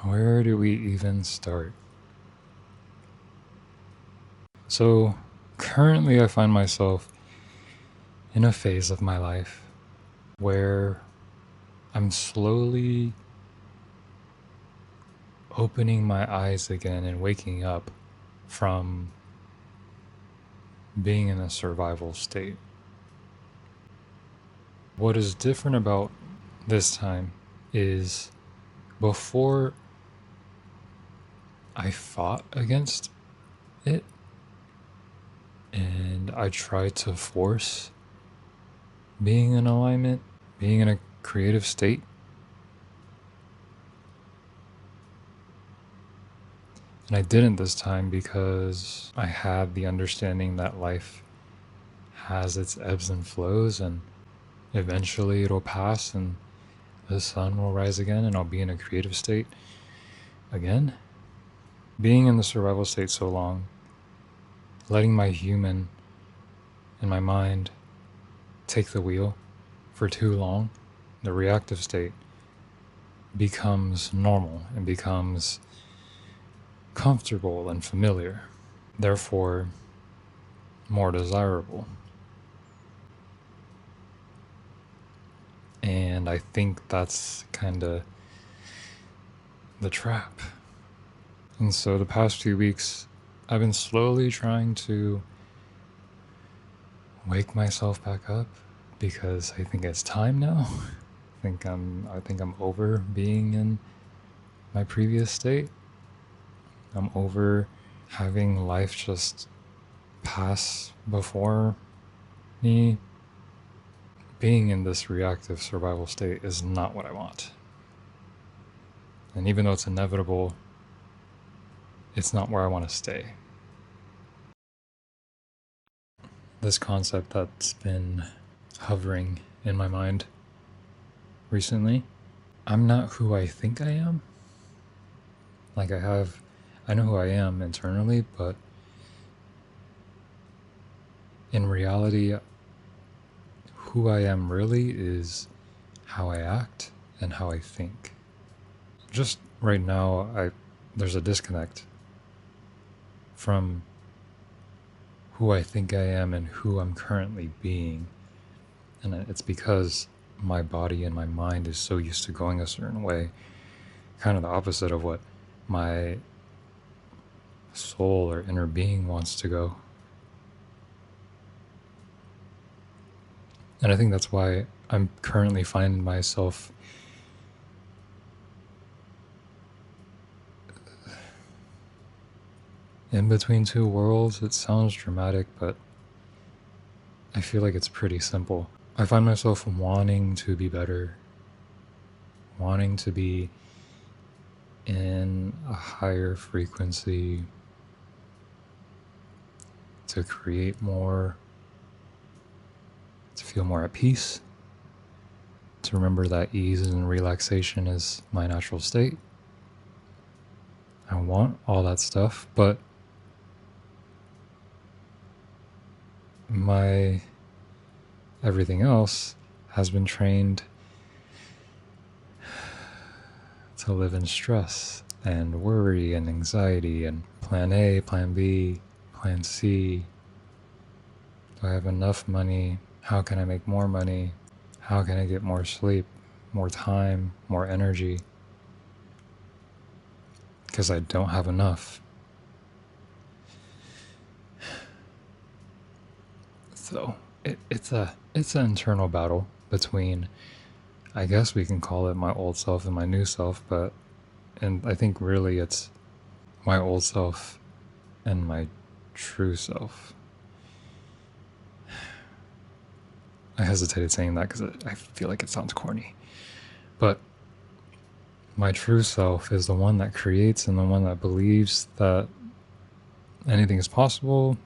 Where do we even start? So, currently, I find myself in a phase of my life where I'm slowly opening my eyes again and waking up from being in a survival state. What is different about this time is before I fought against it and I tried to force being in alignment, being in a creative state. And I didn't this time because I had the understanding that life has its ebbs and flows, and eventually it'll pass and the sun will rise again and I'll be in a creative state again. Being in the survival state so long, letting my human and my mind take the wheel for too long, the reactive state becomes normal and becomes comfortable and familiar, therefore more desirable. And I think that's kind of the trap. And so the past few weeks, I've been slowly trying to wake myself back up because I think it's time now. I think I'm over being in my previous state. I'm over having life just pass before me. Being in this reactive survival state is not what I want. And even though it's inevitable, it's not where I want to stay. This concept that's been hovering in my mind recently, I'm not who I think I am. Like I know who I am internally, but in reality, who I am really is how I act and how I think. Just right now, there's a disconnect from who I think I am and who I'm currently being. And it's because my body and my mind is so used to going a certain way, kind of the opposite of what my soul or inner being wants to go. And I think that's why I'm currently finding myself in between two worlds. It sounds dramatic, but I feel like it's pretty simple. I find myself wanting to be better, wanting to be in a higher frequency, to create more, to feel more at peace, to remember that ease and relaxation is my natural state. I want all that stuff, but my everything else has been trained to live in stress and worry and anxiety and plan A, plan B, plan C. Do I have enough money? How can I make more money? How can I get more sleep, more time, more energy? Because I don't have enough. So it's an internal battle between, I guess we can call it my old self and my new self, and I think really it's my old self and my true self. I hesitated saying that because I feel like it sounds corny. But my true self is the one that creates and the one that believes that anything is possible,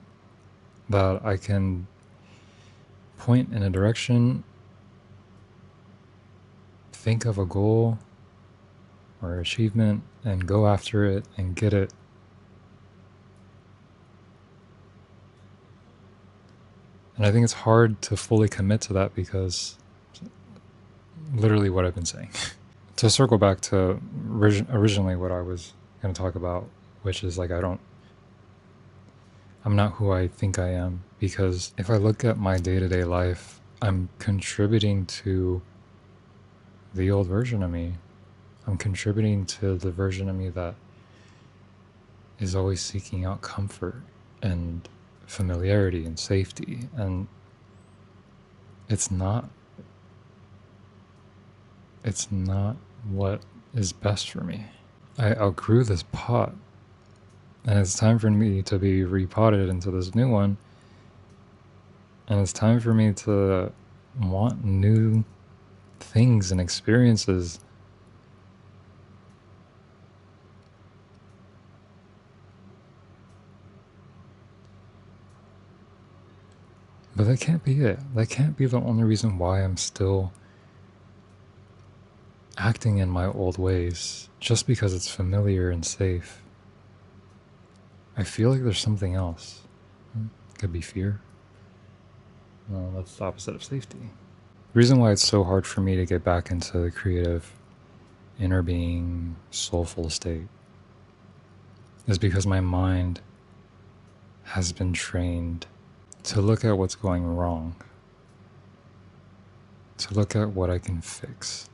that I can point in a direction, think of a goal or achievement, and go after it and get it. And I think it's hard to fully commit to that because literally what I've been saying. to circle back to originally what I was going to talk about, which is like I'm not who I think I am, because if I look at my day-to-day life, I'm contributing to the old version of me. I'm contributing to the version of me that is always seeking out comfort and familiarity and safety, and it's not what is best for me. I outgrew this pot, and it's time for me to be repotted into this new one, and it's time for me to want new things and experiences. But that can't be it. That can't be the only reason why I'm still acting in my old ways, just because it's familiar and safe. I feel like there's something else. Could be fear. No, that's the opposite of safety. The reason why it's so hard for me to get back into the creative, inner being, soulful state is because my mind has been trained to look at what's going wrong, to look at what I can fix.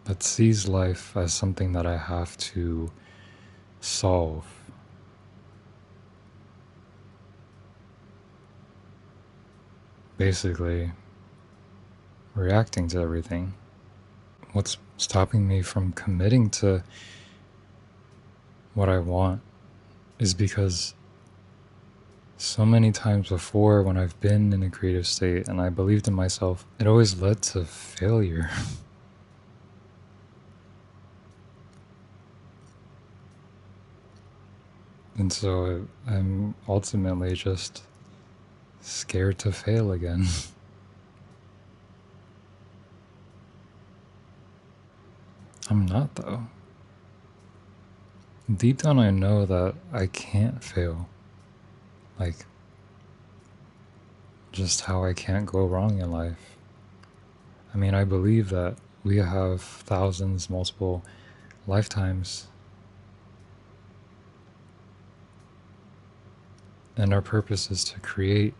That sees life as something that I have to solve. Basically, reacting to everything. What's stopping me from committing to what I want is because so many times before, when I've been in a creative state and I believed in myself, it always led to failure. And so I'm ultimately just scared to fail again. I'm not, though. Deep down, I know that I can't fail. Like, just how I can't go wrong in life. I mean, I believe that we have thousands, multiple lifetimes, and our purpose is to create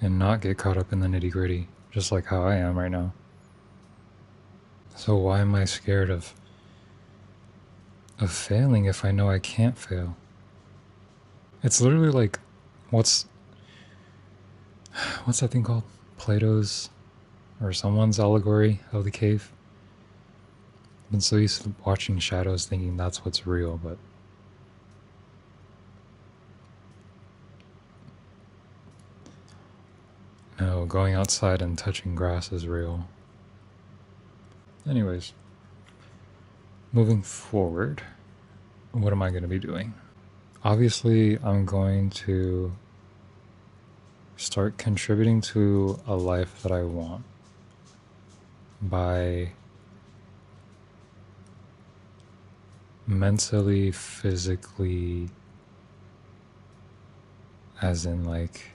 and not get caught up in the nitty-gritty, just like how I am right now. So why am I scared of failing if I know I can't fail? It's literally like, what's that thing called? Plato's or someone's allegory of the cave. I've been so used to watching shadows thinking that's what's real, but no, going outside and touching grass is real. Anyways, moving forward, what am I going to be doing? Obviously, I'm going to start contributing to a life that I want by mentally, physically, as in like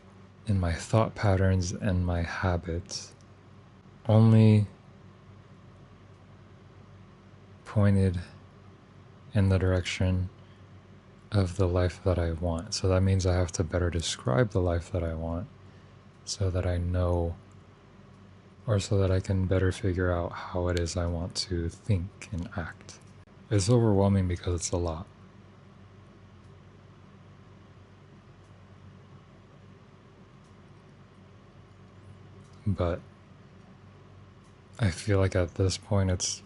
in my thought patterns and my habits, only pointed in the direction of the life that I want. So that means I have to better describe the life that I want so that I know, or so that I can better figure out how it is I want to think and act. It's overwhelming because it's a lot. But I feel like at this point it's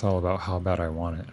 all about how bad I want it.